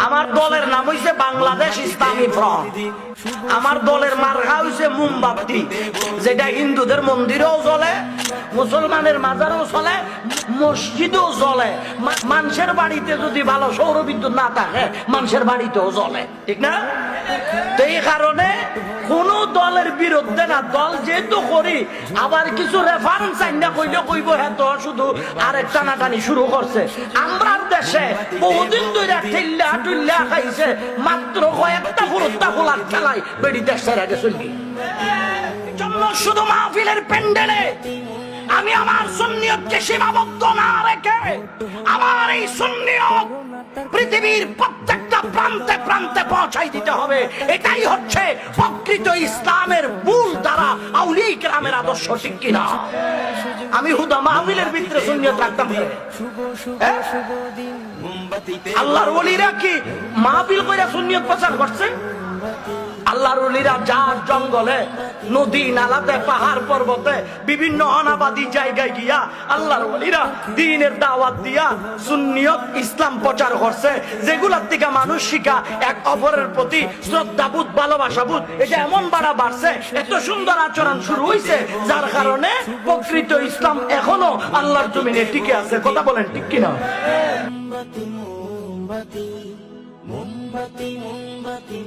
আমার দলের নাম হইছে বাংলাদেশ ইসলামী ফ্রন্ট। আমার দলের মার্কা হইছে মোমবাতি, যেটা হিন্দুদের মন্দিরেও চলে, মুসলমানের মাজারেও চলে, মসজিদেও চলে। মানুষের বাড়িতে যদি ভালো সৌর বিদ্যুৎ না থাকে মানুষের বাড়িতেও চলে, ঠিক না? তো এই কারণে কোন দলের বিরুদ্ধে না, দল যেহেতু করি আবার কিছু রেফারেন্স আইনা কইলে কইব হ্যাঁ তো শুধু আরেক টানাটানি শুরু করছে। আমরা দেশে বহুদিন ধরে ঠেল্লা টুল্লা খাইছে, মাত্র কয়েকটা ফুরুত্তা খোলার খেলায় বেড়ি দেশের আগে চলবি। শুধু মাহফিলের প্যান্ডেলে আমি আমার সুন্নিয়তকে সীমাবদ্ধ না রেখে আমার এই সুন্নিয়ত পৃথিবীর প্রত্যেকটা প্রান্তে প্রান্তে পৌঁছাই দিতে হবে। এটাই হচ্ছে প্রকৃত ইসলামের মূল দ্বারা আউলিয়া কেরামের আদর্শ, ঠিক কিনা? আমি হুদা মাহফিলের ভিতরে সুন্নিয়ত রাখতাম। আল্লাহর ওলিরা কি মাহফিল কইরা সুন্নিয়ত প্রচার করছে? আল্লাহর ওলিরা যার জঙ্গলে, নদী নালাতে, পাহাড় পর্বতে, বিভিন্ন অনাবাদী জায়গায় গিয়া আল্লাহর ওলিরা দ্বীনের দাওয়াত দিয়া সুন্নিয়ত ইসলাম প্রচার করছে, যেগুলার থেকে মানুষ শিখা এক অপরের প্রতি শ্রদ্ধাবোধ, ভালোবাসাবোধ এটা এমন বাড়ছে, এত সুন্দর আচরণ শুরু হইছে, যার কারণে প্রকৃত ইসলাম এখনো আল্লাহর জমিনে টিকে আছে। কথা বলেন ঠিক কিনা? মোমবাতি মোমবাতি মোমবাতি মোমবাতি।